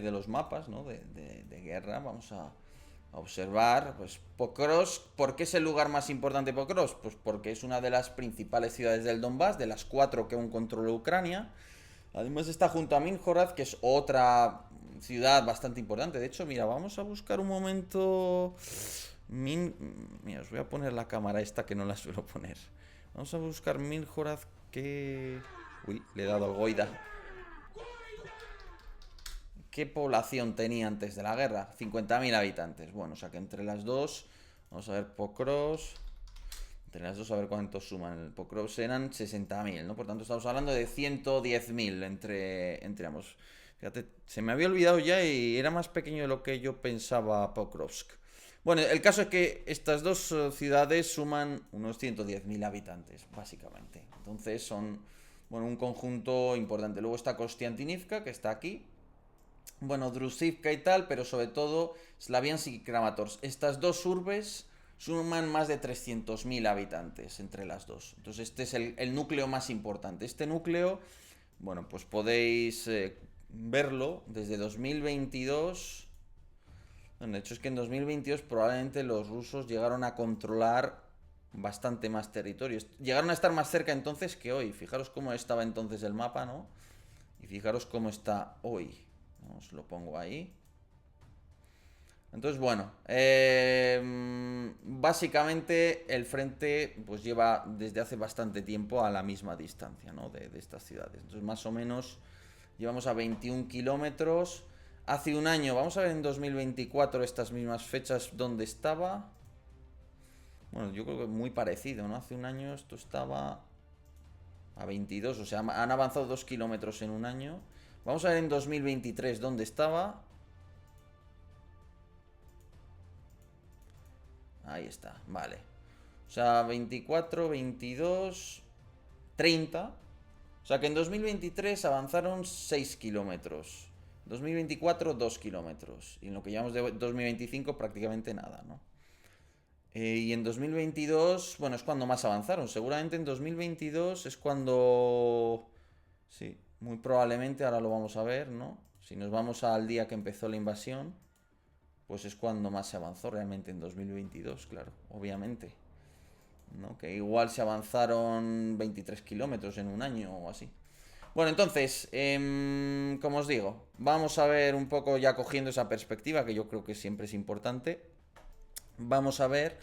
de los mapas, ¿no? de guerra, vamos a observar, pues Pokrovsk. ¿Por qué es el lugar más importante de Pokrovsk? Pues porque es una de las principales ciudades del Donbass, de las cuatro que aún controla Ucrania. Además está junto a Minhorod, que es otra ciudad bastante importante. De hecho, mira, vamos a buscar un momento... Mira, os voy a poner la cámara esta que no la suelo poner. Vamos a buscar Minhorod que... Uy, le he dado al Goida. ¿Qué población tenía antes de la guerra? 50.000 habitantes. Bueno, o sea que entre las dos, vamos a ver Pokrovsk. Entre las dos a ver cuántos suman. El Pokrovsk eran 60.000, ¿no? Por tanto estamos hablando de 110.000 entre ambos. Fíjate, se me había olvidado ya y era más pequeño de lo que yo pensaba Pokrovsk. Bueno, el caso es que estas dos ciudades suman unos 110.000 habitantes, básicamente. Entonces son, bueno, un conjunto importante. Luego está Kostiantinivka, que está aquí, bueno, Drusivka y tal, pero sobre todo Slaviansk y Kramatorsk. Estas dos urbes suman más de 300.000 habitantes entre las dos. Entonces este es el núcleo más importante. Este núcleo, bueno, pues podéis verlo desde 2022. Bueno, de hecho es que en 2022 probablemente los rusos llegaron a controlar bastante más territorios. Llegaron a estar más cerca entonces que hoy. Fijaros cómo estaba entonces el mapa, ¿no? Y fijaros cómo está hoy. Os lo pongo ahí. Entonces, bueno, básicamente el frente pues lleva desde hace bastante tiempo a la misma distancia, ¿no? de estas ciudades. Entonces, más o menos llevamos a 21 kilómetros. Hace un año, vamos a ver en 2024 estas mismas fechas dónde estaba. Bueno, yo creo que muy parecido, ¿no? Hace un año esto estaba a 22, o sea, han avanzado 2 kilómetros en un año. Vamos a ver en 2023 dónde estaba. Ahí está, vale. O sea, 24, 22, 30. O sea que en 2023 avanzaron 6 kilómetros. 2024, 2 kilómetros. Y en lo que llevamos de 2025 prácticamente nada, ¿no? Y en 2022, bueno, es cuando más avanzaron. Seguramente en 2022 es cuando... Sí, muy probablemente, ahora lo vamos a ver, ¿no? Si nos vamos al día que empezó la invasión, pues es cuando más se avanzó realmente en 2022, claro, obviamente. ¿No? Que igual se avanzaron 23 kilómetros en un año o así. Bueno, entonces, como os digo, vamos a ver un poco ya cogiendo esa perspectiva, que yo creo que siempre es importante. Vamos a ver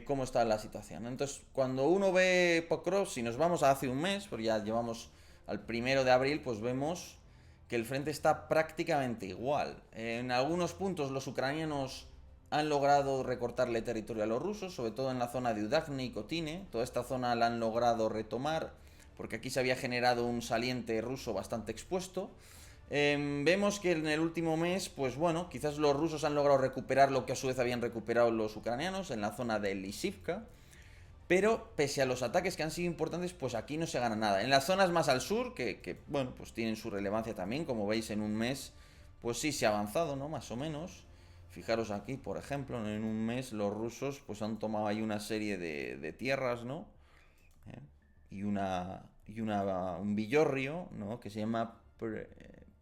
cómo está la situación. Entonces, cuando uno ve Pokrovsk, si nos vamos a hace un mes, porque ya llevamos al 1 de abril, pues vemos que el frente está prácticamente igual. En algunos puntos los ucranianos han logrado recortarle territorio a los rusos, sobre todo en la zona de Udagni y Kotine. Toda esta zona la han logrado retomar, porque aquí se había generado un saliente ruso bastante expuesto. Vemos que en el último mes, pues bueno, quizás los rusos han logrado recuperar lo que a su vez habían recuperado los ucranianos en la zona de Lysivka. Pero pese a los ataques que han sido importantes, pues aquí no se gana nada. En las zonas más al sur, bueno, pues tienen su relevancia también, como veis en un mes, pues sí se ha avanzado, ¿no? Más o menos. Fijaros aquí, por ejemplo, en un mes los rusos pues han tomado ahí una serie de tierras, ¿no? ¿Eh? Un villorrio, ¿no? Que se llama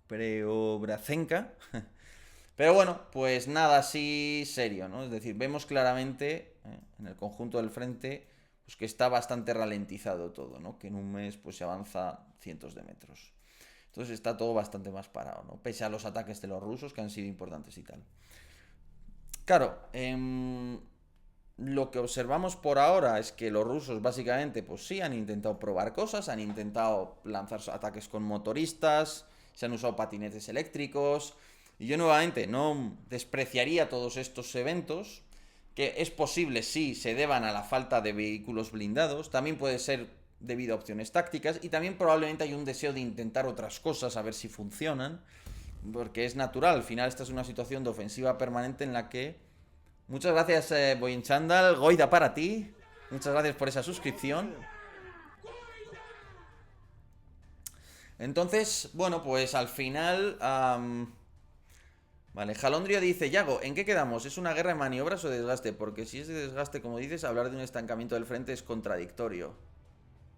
Preobracenka. Pero bueno, pues nada así serio, ¿no? Es decir, vemos claramente en el conjunto del frente pues que está bastante ralentizado todo, ¿no? Que en un mes pues se avanza cientos de metros. Entonces está todo bastante más parado, ¿no? Pese a los ataques de los rusos que han sido importantes y tal. Claro, lo que observamos por ahora es que los rusos básicamente pues sí han intentado probar cosas, han intentado lanzar ataques con motoristas, se han usado patinetes eléctricos, y yo nuevamente no despreciaría todos estos eventos, que es posible sí se deban a la falta de vehículos blindados, también puede ser debido a opciones tácticas y también probablemente hay un deseo de intentar otras cosas a ver si funcionan, porque es natural, al final esta es una situación de ofensiva permanente en la que... Muchas gracias, Boyin Chandal. Goida para ti. Muchas gracias por esa suscripción. Entonces, bueno, pues al final... Vale, Jalondrio dice, Yago, ¿en qué quedamos? ¿Es una guerra de maniobras o de desgaste? Porque si es de desgaste, como dices, hablar de un estancamiento del frente es contradictorio.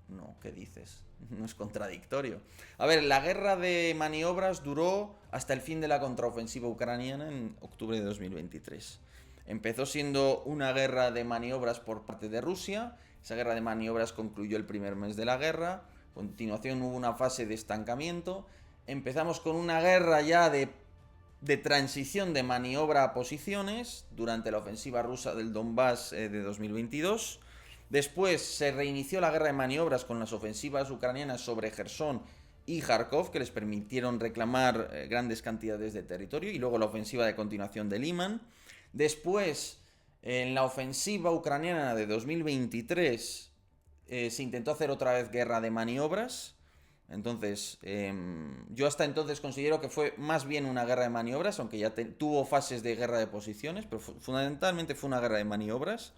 No, ¿qué dices? No es contradictorio. A ver, la guerra de maniobras duró hasta el fin de la contraofensiva ucraniana en octubre de 2023. Empezó siendo una guerra de maniobras por parte de Rusia. Esa guerra de maniobras concluyó el primer mes de la guerra. A continuación hubo una fase de estancamiento. Empezamos con una guerra ya de transición de maniobra a posiciones durante la ofensiva rusa del Donbass de 2022. Después se reinició la guerra de maniobras con las ofensivas ucranianas sobre Gerson y Kharkov, que les permitieron reclamar grandes cantidades de territorio, y luego la ofensiva de continuación de Liman. Después, en la ofensiva ucraniana de 2023, se intentó hacer otra vez guerra de maniobras. Entonces, yo hasta entonces considero que fue más bien una guerra de maniobras, aunque ya tuvo fases de guerra de posiciones, pero fundamentalmente fue una guerra de maniobras.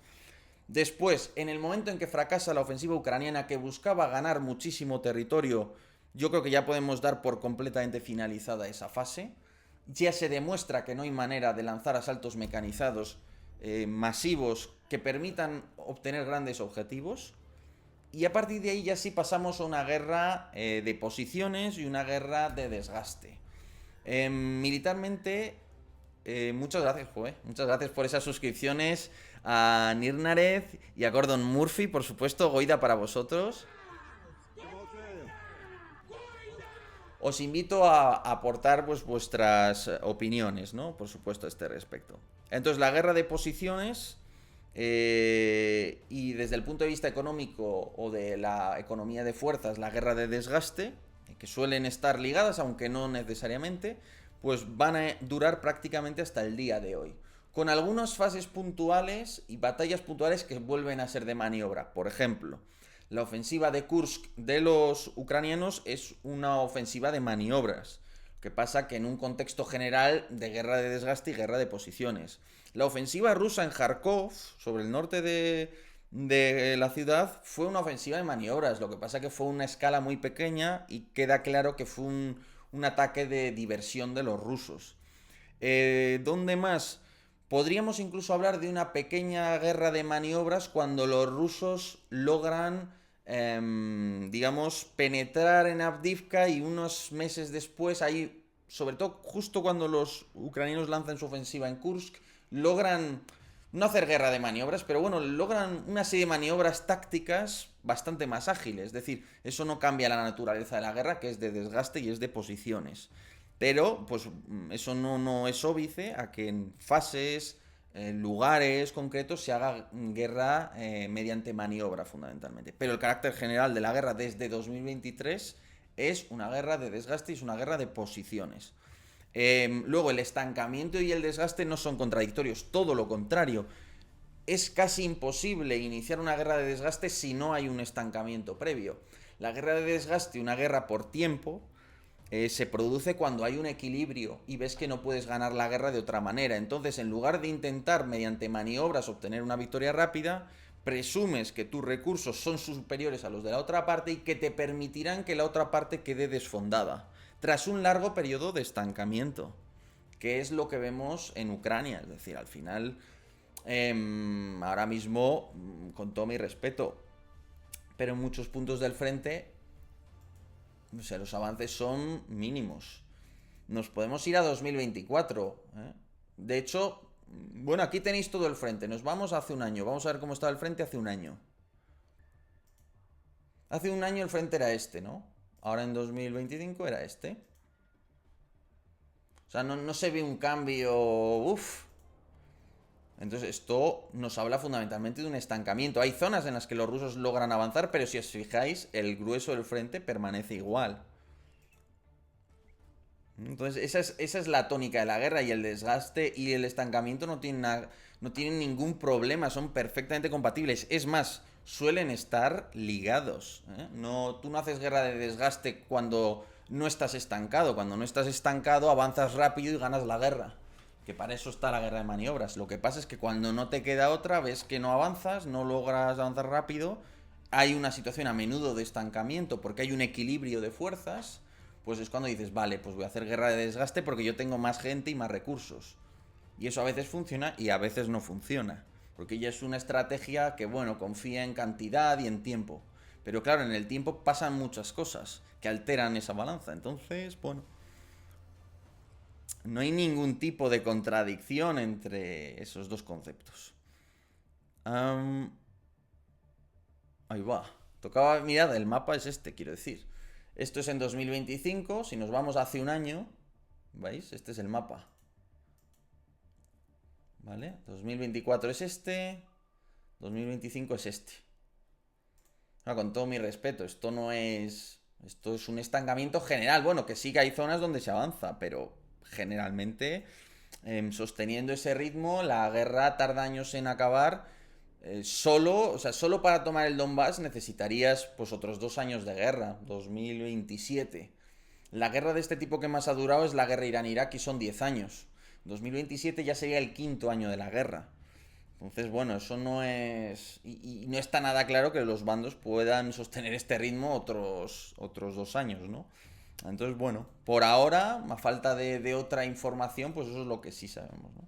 Después, en el momento en que fracasa la ofensiva ucraniana, que buscaba ganar muchísimo territorio, yo creo que ya podemos dar por completamente finalizada esa fase. Ya se demuestra que no hay manera de lanzar asaltos mecanizados masivos que permitan obtener grandes objetivos. Y a partir de ahí ya sí pasamos a una guerra de posiciones y una guerra de desgaste. Militarmente, muchas gracias, Joe. Muchas gracias por esas suscripciones a Nirnarez y a Gordon Murphy, por supuesto. Goida para vosotros. Os invito a aportar pues, vuestras opiniones, ¿no? Por supuesto, a este respecto. Entonces, la guerra de posiciones, y desde el punto de vista económico o de la economía de fuerzas, la guerra de desgaste, que suelen estar ligadas, aunque no necesariamente, pues van a durar prácticamente hasta el día de hoy. Con algunas fases puntuales y batallas puntuales que vuelven a ser de maniobra. Por ejemplo, la ofensiva de Kursk de los ucranianos es una ofensiva de maniobras. Lo que pasa que en un contexto general de guerra de desgaste y guerra de posiciones. La ofensiva rusa en Kharkov, sobre el norte de la ciudad, fue una ofensiva de maniobras. Lo que pasa que fue una escala muy pequeña y queda claro que fue un ataque de diversión de los rusos. ¿Dónde más? Podríamos incluso hablar de una pequeña guerra de maniobras cuando los rusos logran, digamos, penetrar en Avdiivka, y unos meses después, ahí, sobre todo justo cuando los ucranianos lanzan su ofensiva en Kursk, logran no hacer guerra de maniobras, pero bueno, logran una serie de maniobras tácticas bastante más ágiles. Es decir, eso no cambia la naturaleza de la guerra, que es de desgaste y es de posiciones. Pero, pues, eso no es óbice a que en fases, en lugares concretos, se haga guerra mediante maniobra, fundamentalmente. Pero el carácter general de la guerra desde 2023 es una guerra de desgaste y es una guerra de posiciones. Luego, el estancamiento y el desgaste no son contradictorios, todo lo contrario. Es casi imposible iniciar una guerra de desgaste si no hay un estancamiento previo. La guerra de desgaste, una guerra por tiempo, se produce cuando hay un equilibrio y ves que no puedes ganar la guerra de otra manera. Entonces, en lugar de intentar mediante maniobras obtener una victoria rápida, presumes que tus recursos son superiores a los de la otra parte y que te permitirán que la otra parte quede desfondada, tras un largo periodo de estancamiento, que es lo que vemos en Ucrania. Es decir, al final, ahora mismo, con todo mi respeto, pero en muchos puntos del frente, o sea, los avances son mínimos. Nos podemos ir a 2024, ¿eh? De hecho, bueno, aquí tenéis todo el frente. Nos vamos hace un año. Vamos a ver cómo estaba el frente hace un año. Hace un año el frente era este, ¿no? Ahora en 2025 era este. O sea, no se ve un cambio. Uf. Entonces esto nos habla fundamentalmente de un estancamiento. Hay zonas en las que los rusos logran avanzar, pero si os fijáis, el grueso del frente permanece igual. Entonces esa es la tónica de la guerra, y el desgaste y el estancamiento no tienen ningún problema, son perfectamente compatibles. Es más, suelen estar ligados, ¿eh? Tú no haces guerra de desgaste cuando no estás estancado. Cuando no estás estancado avanzas rápido y ganas la guerra. Que para eso está la guerra de maniobras. Lo que pasa es que cuando no te queda otra, ves que no avanzas, no logras avanzar rápido, hay una situación a menudo de estancamiento porque hay un equilibrio de fuerzas, pues es cuando dices, vale, pues voy a hacer guerra de desgaste porque yo tengo más gente y más recursos. Y eso a veces funciona y a veces no funciona, porque ya es una estrategia que, bueno, confía en cantidad y en tiempo. Pero claro, en el tiempo pasan muchas cosas que alteran esa balanza. Entonces, bueno, no hay ningún tipo de contradicción entre esos dos conceptos. Am, ahí va. Tocaba, mirad, el mapa es este, quiero decir. Esto es en 2025, si nos vamos hace un año, ¿veis? Este es el mapa. ¿Vale? 2024 es este, 2025 es este. Con todo mi respeto, esto no es... Esto es un estancamiento general. Bueno, que sí que hay zonas donde se avanza, pero generalmente sosteniendo ese ritmo, la guerra tarda años en acabar. Solo, o sea, solo para tomar el Donbass necesitarías pues otros 2 años de guerra, 2027. La guerra de este tipo que más ha durado es la guerra Irán-Irak y son 10 años. 2027 ya sería el quinto año de la guerra. Entonces, bueno, eso no es... Y no está nada claro que los bandos puedan sostener este ritmo otros 2 años, ¿no? Entonces, bueno, por ahora, a falta de otra información, pues eso es lo que sí sabemos, ¿no?